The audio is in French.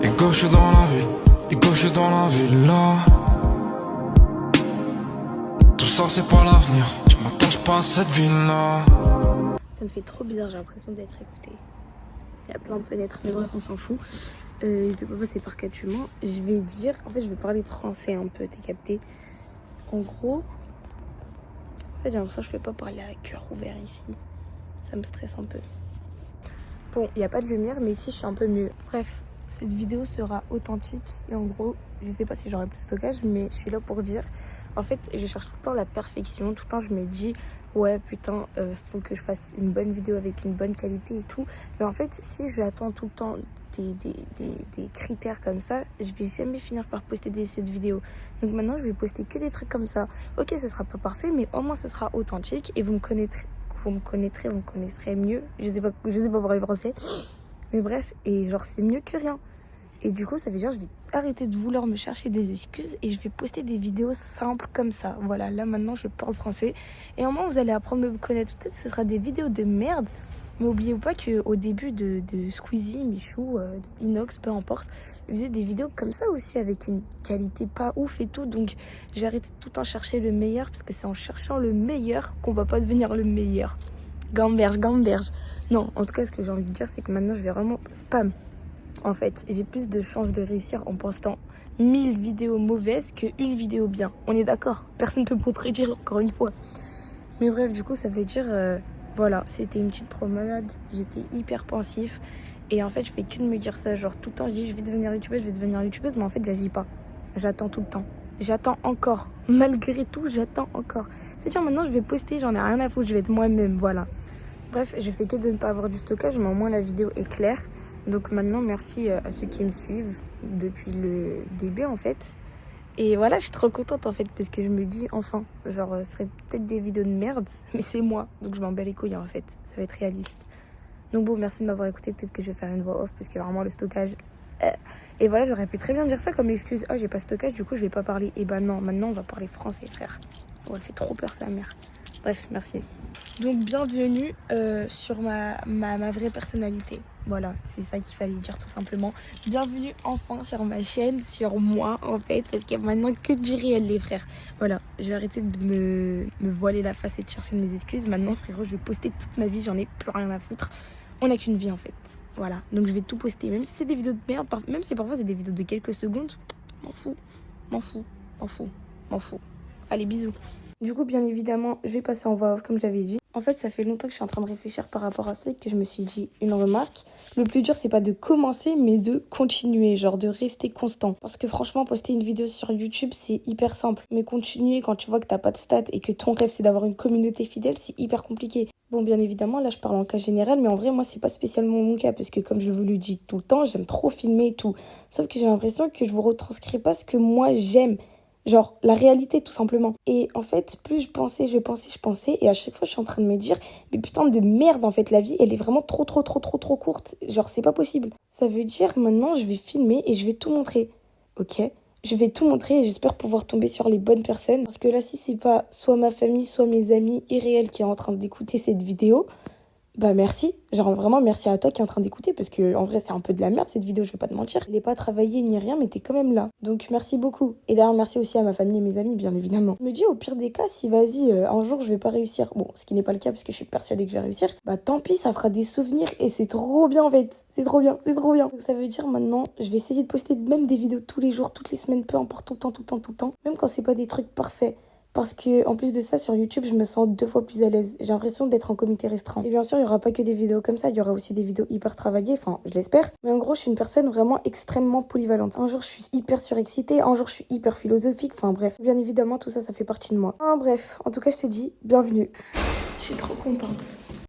Et gauche dans la ville, et gauche dans la ville là. Tout ça c'est pas l'avenir, je m'attache pas à cette ville là. Ça me fait trop bizarre, j'ai l'impression d'être écoutée. Il y a plein de fenêtres, mais bref, on s'en fout. Je vais pas passer par quatre humains. Je vais dire, en fait, je vais parler français un peu, t'es capté. En gros, en fait, j'ai l'impression que je peux pas parler à cœur ouvert ici. Ça me stresse un peu. Bon, il n'y a pas de lumière, mais ici, je suis un peu mieux. Bref, cette vidéo sera authentique. Et en gros, je sais pas si j'aurai plus de stockage, mais je suis là pour dire... En fait, je cherche tout le temps la perfection. Tout le temps, je me dis, ouais, putain, faut que je fasse une bonne vidéo avec une bonne qualité et tout. Mais en fait, si j'attends tout le temps des critères comme ça, je vais jamais finir par poster cette vidéo. Donc maintenant, je vais poster que des trucs comme ça. Ok, ce sera pas parfait, mais au moins, ce sera authentique. Et vous me connaîtrez mieux. Je sais pas parler français. Mais bref, et genre, c'est mieux que rien. Et du coup, ça veut dire que je vais arrêter de vouloir me chercher des excuses et je vais poster des vidéos simples comme ça. Voilà, là maintenant, je parle français. Et au moins, vous allez apprendre à me connaître. Peut-être que ce sera des vidéos de merde. Mais n'oubliez pas qu'au début de Squeezie, Michou, Inox, peu importe, je faisais des vidéos comme ça aussi avec une qualité pas ouf et tout. Donc, j'ai arrêté de tout le temps chercher le meilleur parce que c'est en cherchant le meilleur qu'on va pas devenir le meilleur. Gamberge. Non, en tout cas, ce que j'ai envie de dire, c'est que maintenant, je vais vraiment spam. En fait, j'ai plus de chances de réussir en postant 1000 vidéos mauvaises qu'une vidéo bien. On est d'accord? Personne ne peut me contredire encore une fois. Mais bref, du coup, ça veut dire... voilà, c'était une petite promenade. J'étais hyper pensif. Et en fait, je fais que de me dire ça. Genre, tout le temps, je dis, je vais devenir youtubeuse. Mais en fait, j'agis pas. J'attends tout le temps. J'attends encore. Malgré tout, j'attends encore. C'est sûr, maintenant, je vais poster. J'en ai rien à foutre. Je vais être moi-même. Voilà. Bref, je fais que de ne pas avoir du stockage. Mais au moins, la vidéo est claire. Donc maintenant, merci à ceux qui me suivent depuis le début en fait. Et voilà, je suis trop contente en fait parce que je me dis enfin, genre ce serait peut-être des vidéos de merde, mais c'est moi. Donc je m'en bats les couilles en fait, ça va être réaliste. Donc bon, merci de m'avoir écouté, peut-être que je vais faire une voix off parce que vraiment le stockage... Et voilà, j'aurais pu très bien dire ça comme excuse. Ah, j'ai pas stockage, du coup je vais pas parler. Et bah non, maintenant on va parler français frère. Oh, elle fait trop peur sa mère. Bref, merci. Donc bienvenue sur ma vraie personnalité. Voilà, c'est ça qu'il fallait dire tout simplement. Bienvenue enfin sur ma chaîne, sur moi en fait, parce qu'il y a maintenant que du réel les frères. Voilà, je vais arrêter de me voiler la face et de chercher mes excuses. Maintenant frérot, je vais poster toute ma vie, j'en ai plus rien à foutre. On n'a qu'une vie en fait. Voilà, donc je vais tout poster, même si c'est des vidéos de merde, même si parfois c'est des vidéos de quelques secondes, m'en fous. Allez, bisous. Du coup, bien évidemment, je vais passer en voix off, comme j'avais dit. En fait, ça fait longtemps que je suis en train de réfléchir par rapport à ça et que je me suis dit une remarque. Le plus dur, c'est pas de commencer, mais de continuer, genre de rester constant. Parce que franchement, poster une vidéo sur YouTube, c'est hyper simple. Mais continuer quand tu vois que t'as pas de stats et que ton rêve, c'est d'avoir une communauté fidèle, c'est hyper compliqué. Bon, bien évidemment, là, je parle en cas général, mais en vrai, moi, c'est pas spécialement mon cas. Parce que comme je vous le dis tout le temps, j'aime trop filmer et tout. Sauf que j'ai l'impression que je vous retranscris pas ce que moi, j'aime. Genre, la réalité, tout simplement. Et en fait, plus je pensais. Et à chaque fois, je suis en train de me dire, mais putain de merde, en fait, la vie, elle est vraiment trop courte. Genre, c'est pas possible. Ça veut dire, maintenant, je vais filmer et je vais tout montrer. Ok? Je vais tout montrer et j'espère pouvoir tomber sur les bonnes personnes. Parce que là, si c'est pas soit ma famille, soit mes amis irréels qui est en train d'écouter cette vidéo... Bah merci, genre vraiment merci à toi qui est en train d'écouter parce que en vrai c'est un peu de la merde cette vidéo, je vais pas te mentir. Elle n'est pas travaillée ni rien mais t'es quand même là. Donc merci beaucoup. Et d'ailleurs merci aussi à ma famille et mes amis bien évidemment. Je me dis au pire des cas si vas-y un jour je vais pas réussir. Bon ce qui n'est pas le cas parce que je suis persuadée que je vais réussir. Bah tant pis ça fera des souvenirs et c'est trop bien en fait. C'est trop bien. Donc ça veut dire maintenant je vais essayer de poster même des vidéos tous les jours, toutes les semaines, peu importe tout le temps. Même quand c'est pas des trucs parfaits. Parce que en plus de ça, sur YouTube, je me sens 2 fois plus à l'aise. J'ai l'impression d'être en comité restreint. Et bien sûr, il n'y aura pas que des vidéos comme ça. Il y aura aussi des vidéos hyper travaillées. Enfin, je l'espère. Mais en gros, je suis une personne vraiment extrêmement polyvalente. Un jour, je suis hyper surexcitée. Un jour, je suis hyper philosophique. Enfin, bref. Bien évidemment, tout ça, ça fait partie de moi. Bref. En tout cas, je te dis bienvenue. Je suis trop contente.